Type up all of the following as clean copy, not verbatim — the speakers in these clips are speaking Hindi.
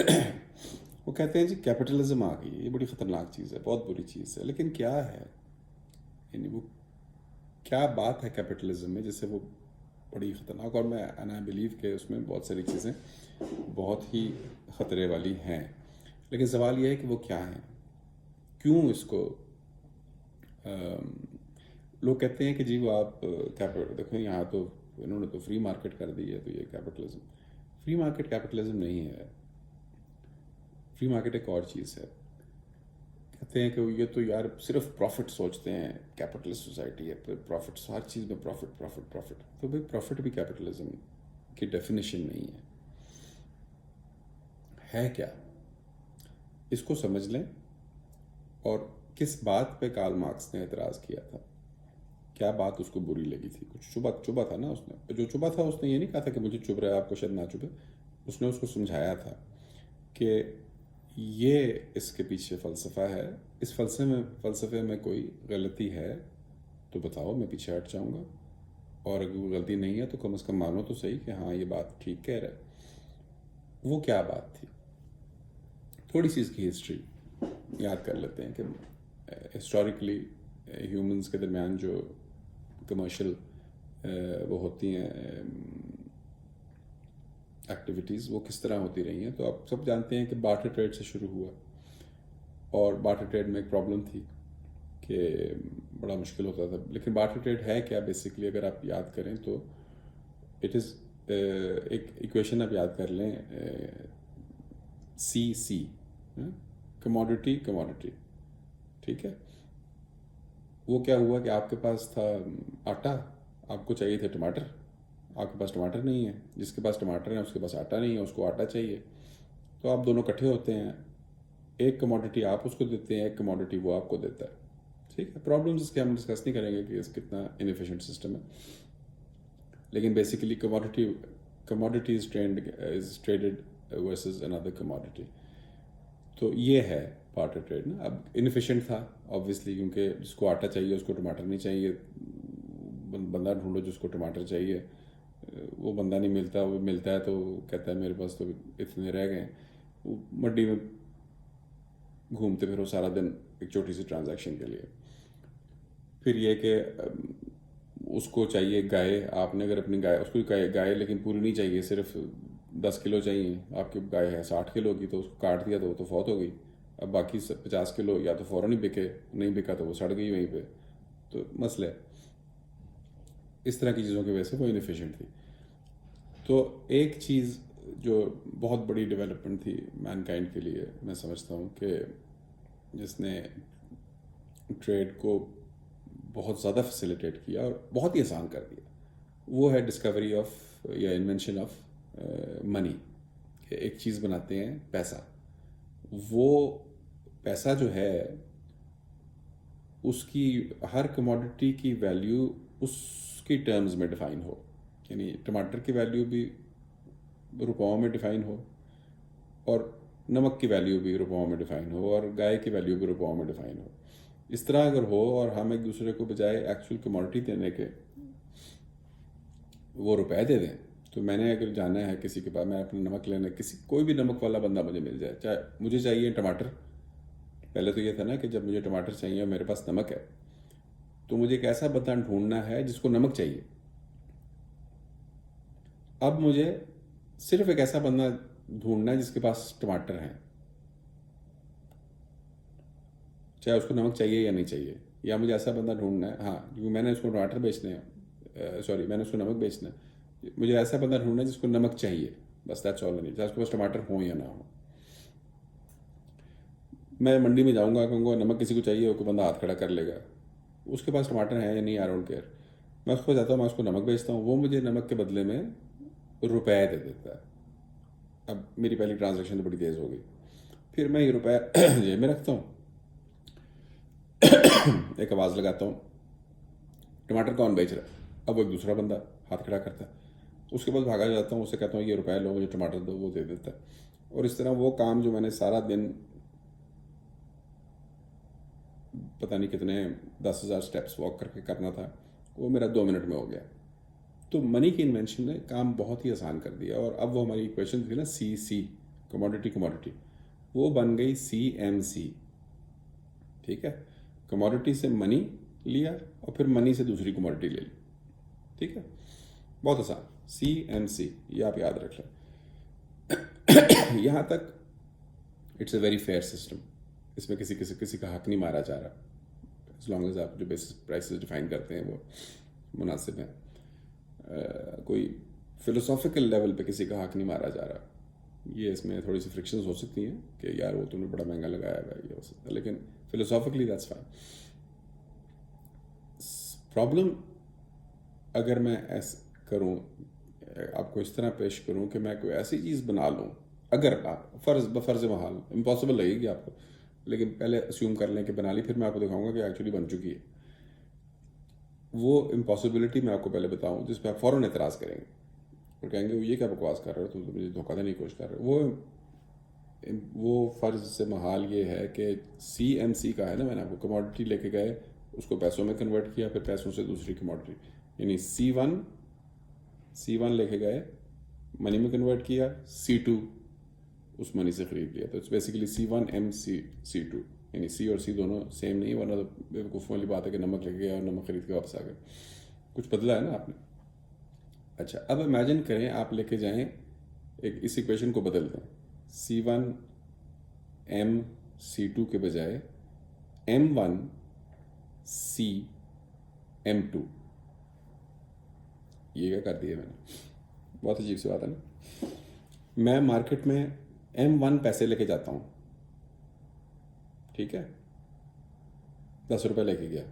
वो कहते हैं जी कैपिटलिज्म आ गई, ये बड़ी ख़तरनाक चीज़ है, बहुत बुरी चीज़ है। लेकिन क्या है, यानी वो क्या बात है कैपिटलिज्म में जिससे वो बड़ी ख़तरनाक, और मैं एंड आई बिलीव के उसमें बहुत सारी चीज़ें बहुत ही ख़तरे वाली हैं। लेकिन सवाल यह है कि वो क्या है, क्यों इसको लोग कहते हैं कि जी वो आप कैपिटल देखो, यहाँ तो इन्होंने तो फ्री मार्केट कर दी है, तो ये कैपिटलिज्म। फ्री मार्केट कैपिटलिज्म नहीं है। फ्री मार्केट एक और चीज़ है। कहते हैं कि ये तो यार सिर्फ प्रॉफिट सोचते हैं, कैपिटलिस्ट सोसाइटी है, प्रॉफिट, हर चीज़ में प्रॉफिट प्रॉफिट प्रॉफिट। तो भाई प्रॉफिट भी कैपिटलिज्म की डेफिनेशन नहीं है क्या? इसको समझ लें। और किस बात पे कार्ल मार्क्स ने एतराज़ किया था, क्या बात उसको बुरी लगी थी? कुछ चुभा चुभा था ना उसने, जो चुभा था उसने ये नहीं कहा था कि मुझे चुभ रहा है, आपको शायद ना चुभे। उसने उसको समझाया था कि ये इसके पीछे फ़लसफ़ा है, इस फ़लसफ़े में कोई गलती है तो बताओ, मैं पीछे हट जाऊँगा। और अगर कोई गलती नहीं है तो कम से कम मानो तो सही कि हाँ ये बात ठीक कह रहा है। वो क्या बात थी? थोड़ी सी इसकी हिस्ट्री याद कर लेते हैं कि हिस्टोरिकली ह्यूमंस के दरमियान जो कमर्शियल वो होती हैं एक्टिविटीज़, वो किस तरह होती रही हैं। तो आप सब जानते हैं कि बार्टर ट्रेड से शुरू हुआ, और बार्टर ट्रेड में एक प्रॉब्लम थी कि बड़ा मुश्किल होता था। लेकिन बार्टर ट्रेड है क्या बेसिकली, अगर आप याद करें तो इट इज़ एक इक्वेशन आप याद कर लें, सी सी, कमोडिटी कमोडिटी, ठीक है। वो क्या हुआ कि आपके पास था आटा, आपको चाहिए थे टमाटर, आपके पास टमाटर नहीं है, जिसके पास टमाटर है उसके पास आटा नहीं है, उसको आटा चाहिए। तो आप दोनों इकट्ठे होते हैं, एक कमोडिटी आप उसको देते हैं, एक कमोडिटी वो आपको देता है, ठीक है। प्रॉब्लम्स इसके हम डिस्कस नहीं करेंगे कि इस कितना इनएफिशिएंट सिस्टम है, लेकिन basically commodity is traded versus another commodity. तो ये है बार्टर ट्रेड ना। अब इनफिशिएंट था ऑब्वियसली, क्योंकि जिसको आटा चाहिए उसको टमाटर नहीं चाहिए, बंदा ढूंढो जिसको टमाटर चाहिए, वो बंदा नहीं मिलता, वो मिलता है तो कहता है मेरे पास तो इतने रह गए। वो मंडी में घूमते फिरो सारा दिन एक छोटी सी ट्रांजैक्शन के लिए। फिर ये कि उसको चाहिए गाय, आपने अगर अपनी गाय, उसको गाय लेकिन पूरी नहीं चाहिए, सिर्फ 10 किलो चाहिए, आपकी गाय है 60 किलो की, तो उसको काट दिया तो वो तो फौत हो गई। अब बाकी 50 किलो या तो फ़ौरन ही बिके, नहीं बिका तो वो सड़ गई वहीं पे। तो मसले इस तरह की चीज़ों की वजह से वो इनफिशिएंट थी। तो एक चीज़ जो बहुत बड़ी डेवलपमेंट थी मैनकाइंड के लिए, मैं समझता हूँ कि जिसने ट्रेड को बहुत ज़्यादा फैसिलिटेट किया और बहुत ही आसान कर दिया, वो है डिस्कवरी ऑफ या इन्वेंशन ऑफ मनी। एक चीज़ बनाते हैं पैसा, वो पैसा जो है उसकी हर कमोडिटी की वैल्यू उसकी टर्म्स में डिफ़ाइन हो, यानी टमाटर की वैल्यू भी रुपयों में डिफ़ाइन हो, और नमक की वैल्यू भी रुपयों में डिफ़ाइन हो, और गाय की वैल्यू भी रुपयों में डिफ़ाइन हो। इस तरह अगर हो और हम एक दूसरे को बजाय एक्चुअल कमोडिटी देने के वो रुपए दे दें, तो मैंने अगर जाना है किसी के पास, मैं अपना नमक लेने, किसी कोई भी नमक वाला बंदा मुझे मिल जाए, चाहे मुझे चाहिए टमाटर, पहले तो ये था ना कि जब मुझे टमाटर चाहिए और मेरे पास नमक है, तो मुझे एक ऐसा बंदा ढूंढना है जिसको नमक चाहिए। अब मुझे सिर्फ एक ऐसा बंदा ढूंढना है जिसके पास टमाटर हैं, चाहे उसको नमक चाहिए या नहीं चाहिए। या मुझे ऐसा बंदा ढूंढना है, हाँ क्योंकि मैंने उसको टमाटर बेचने हैं, सॉरी मैंने उसको नमक बेचना है, मुझे ऐसा बंदा ढूंढना है जिसको नमक चाहिए, बस दैट्स ऑल। नहीं, चाहे उसके पास टमाटर हो या ना हो। मैं मंडी में जाऊंगा, कहूँगा नमक किसी को चाहिए, कोई बंदा हाथ खड़ा कर लेगा, उसके पास टमाटर है या नहीं, आई डोंट केयर। मैं उसको जाता हूँ, मैं उसको नमक बेचता हूँ, वो मुझे नमक के बदले में रुपए दे देता है। अब मेरी पहली ट्रांजैक्शन तो बड़ी तेज़ हो गई। फिर मैं ये रुपए जेब में रखता हूँ, एक आवाज़ लगाता हूँ, टमाटर कौन बेच रहा है? अब वो एक दूसरा बंदा हाथ खड़ा करता है, उसके पास भागा जाता हूँ, उससे कहता हूँ ये रुपए लो, मुझे टमाटर दो, वो दे देता है। और इस तरह वो काम जो मैंने सारा दिन पता नहीं कितने 10,000 स्टेप्स वॉक करके करना था, वो मेरा 2 मिनट में हो गया। तो मनी की इन्वेंशन ने काम बहुत ही आसान कर दिया। और अब वो हमारी इक्वेशन थी ना, सी सी, कमोडिटी कमोडिटी, वो बन गई CMC। ठीक है, कमोडिटी से मनी लिया और फिर मनी से दूसरी कमोडिटी ले ली। ठीक है, बहुत आसान, CMC, ये आप याद रख लें। यहाँ तक it's a very fair system, इसमें किसी का हक नहीं मारा जा रहा, एज लॉन्ग एज आप जो बेसिस प्राइसेस डिफाइन करते हैं वो मुनासिब हैं। कोई फिलोसॉफिकल लेवल पे किसी का हक नहीं मारा जा रहा। ये इसमें थोड़ी सी फ्रिक्शंस हो सकती हैं कि यार वो तुमने बड़ा महंगा लगाया है, ये हो सकता है, लेकिन फिलोसॉफिकली दैट्स फाइन। प्रॉब्लम अगर मैं ऐसा करूं, आपको इस तरह पेश करूं कि मैं कोई ऐसी चीज़ बना लूं, अगर आप फ़र्ज़ महाल, इम्पॉसिबल लगेगी आपको, लेकिन पहले अस्यूम कर लें कि बना ली, फिर मैं आपको दिखाऊंगा कि एक्चुअली बन चुकी है। वो इम्पॉसिबिलिटी मैं आपको पहले बताऊं जिस पर आप फ़ौरन एतराज़ करेंगे और कहेंगे वो ये क्या बकवास कर रहे हो, तुम तो मुझे धोखा देने की कोशिश कर रहे हो। वो फ़र्ज़ से महाल ये है कि CMC का है ना, मैंने आपको कमोडिटी लेके गए, उसको पैसों में कन्वर्ट किया, फिर पैसों से दूसरी कमोडिटी, यानी C1 लेके गए, मनी में कन्वर्ट किया, C2 उस मनी से ख़रीद लिया। तो इट्स बेसिकली C1MC C2, यानी C और C दोनों सेम नहीं, वरना तो बेवकूफ़ वाली बात है कि नमक लेके गया और नमक खरीद के वापस आ गए, कुछ बदला है ना आपने। अच्छा, अब इमेजिन करें आप लेके जाएं, एक इस इक्वेशन को बदल दें, C1MC2 के बजाय M1CM2। ये क्या कर दिया मैंने, बहुत अजीब सी बात है ना। मैं मार्केट में M1 पैसे लेके जाता हूँ, ठीक है, 10 रुपये लेके गया,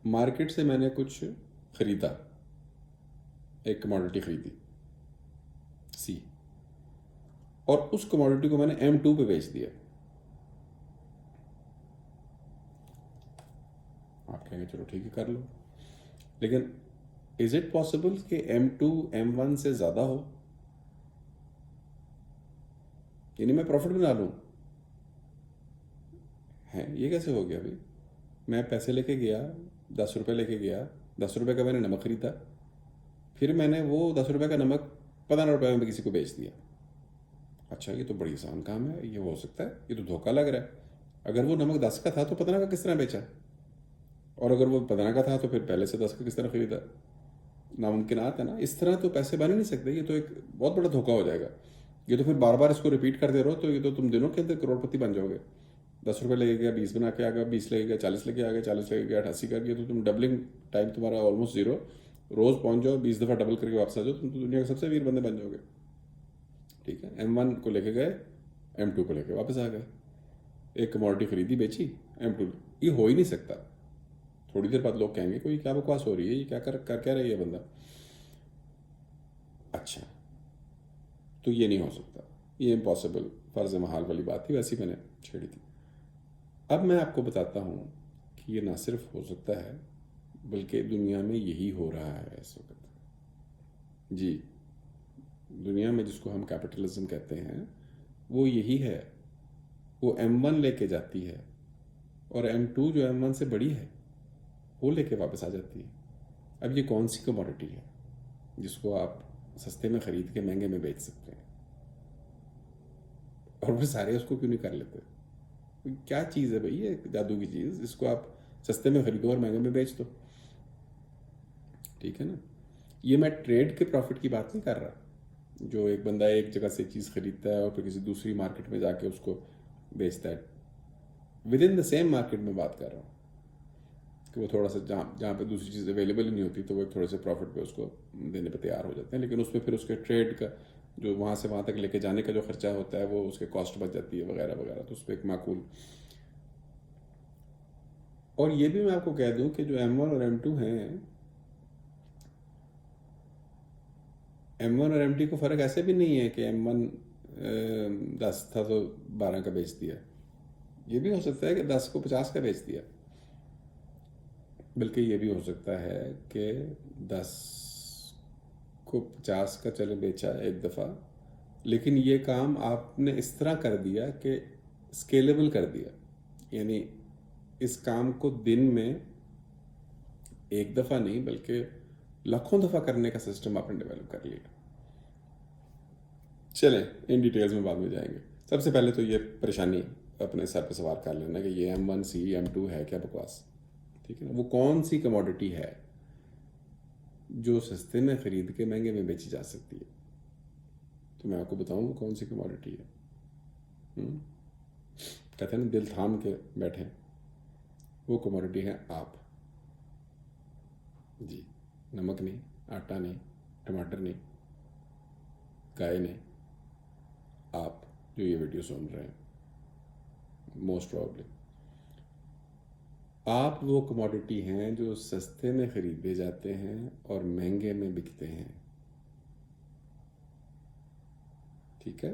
मार्केट से मैंने कुछ खरीदा, एक कमोडिटी खरीदी C, और उस कमोडिटी को मैंने M2 पे बेच दिया। आप कहेंगे चलो ठीक है कर लो, लेकिन इज इट पॉसिबल कि M2 M1 से ज़्यादा हो, यानी मैं प्रॉफिट बना लूँ? है, ये कैसे हो गया भाई? मैं पैसे लेके गया, 10 रुपये लेके गया, 10 रुपये का मैंने नमक खरीदा, फिर मैंने वो 10 रुपये का नमक 15 रुपये में किसी को बेच दिया। अच्छा, ये तो बड़ी आसान काम है, ये हो सकता है, ये तो धोखा लग रहा है। अगर वो नमक 10 का था तो 15 का किस तरह बेचा, और अगर वो 15 का था तो फिर पहले से 10 का किस तरह खरीदा? नामुमकिनात है ना, इस तरह तो पैसे बन ही नहीं सकते, ये तो एक बहुत बड़ा धोखा हो जाएगा। ये तो फिर बार बार इसको रिपीट करते रहो तो ये तो तुम दिनों के अंदर करोड़पति बन जाओगे। 10 रुपये लेके गया, 20 बना के आ गया, 20 लेके गया, 40 लेके आ गया, 40 लेके गया, 88 कर गया, तो तुम डबलिंग टाइम तुम्हारा ऑलमोस्ट जीरो, रोज़ पहुंच जाओ, 20 दफ़ा डबल करके वापस आ जाओ, तुम तो दुनिया के सबसे अमीर बंदे बन जाओगे। ठीक है, M1 को लेके गए, M2 को लेके वापस आ गए, एक कमोडिटी खरीदी बेची, M2, ये हो ही नहीं सकता। थोड़ी देर बाद लोग कहेंगे कोई क्या बकवास हो रही है, ये क्या कर क्या रही है बंदा। अच्छा, तो ये नहीं हो सकता, ये इम्पॉसिबल, फ़र्ज़ महाल वाली बात थी, वैसी मैंने छेड़ी थी। अब मैं आपको बताता हूँ कि ये ना सिर्फ हो सकता है बल्कि दुनिया में यही हो रहा है इस वक्त। जी, दुनिया में जिसको हम कैपिटलिज्म कहते हैं वो यही है। वो M1 लेके जाती है और M2 जो M1 से बड़ी है वो लेके वापस आ जाती है। अब ये कौन सी कमोडिटी है जिसको आप सस्ते में ख़रीद के महंगे में बेच सकते हैं, और फिर सारे उसको क्यों नहीं कर लेते? क्या चीज़ है भाई ये जादू की चीज़ जिसको आप सस्ते में खरीदो और महंगे में बेच दो? ठीक है ना, ये मैं ट्रेड के प्रॉफिट की बात नहीं कर रहा, जो एक बंदा एक जगह से चीज़ खरीदता है और फिर किसी दूसरी मार्केट में जाके उसको बेचता है, with in the same market में बात कर रहा हूँ कि वो थोड़ा सा जहाँ पे दूसरी चीज़ अवेलेबल ही नहीं होती तो वो एक थोड़े से प्रॉफिट पे उसको देने पे तैयार हो जाते हैं, लेकिन उसमें फिर उसके ट्रेड का जो वहाँ से वहाँ तक लेके जाने का जो खर्चा होता है वो उसके कॉस्ट बच जाती है वगैरह वगैरह, तो उस पर एक माकूल। और ये भी मैं आपको कह दूं कि जो M1 और M2 हैं, M1 और M2 को फ़र्क ऐसे भी नहीं है कि M1 10 था तो 12 का बेच दिया, ये भी हो सकता है कि 10 को 50 का बेच दिया, बल्कि ये भी हो सकता है कि 10 को 50 का चले बेचा एक दफ़ा, लेकिन ये काम आपने इस तरह कर दिया कि स्केलेबल कर दिया, यानी इस काम को दिन में एक दफ़ा नहीं बल्कि लाखों दफ़ा करने का सिस्टम आपने डेवलप कर लिया। चलें इन डिटेल्स में बाद में जाएंगे। सबसे पहले तो ये परेशानी अपने सर पे सवार कर लेना कि ये M1C M2 है क्या बकवास, ठीक है ना। वो कौन सी कमोडिटी है जो सस्ते में ख़रीद के महंगे में बेची जा सकती है? तो मैं आपको बताऊं वो कौन सी कमोडिटी है। कहते हैं ना दिल थाम के बैठे, वो कमोडिटी है आप जी। नमक नहीं, आटा नहीं, टमाटर नहीं, गाय नहीं, आप जो ये वीडियो सुन रहे हैं, मोस्ट प्रॉब्ली आप वो कमोडिटी हैं जो सस्ते में ख़रीदे जाते हैं और महंगे में बिकते हैं, ठीक है।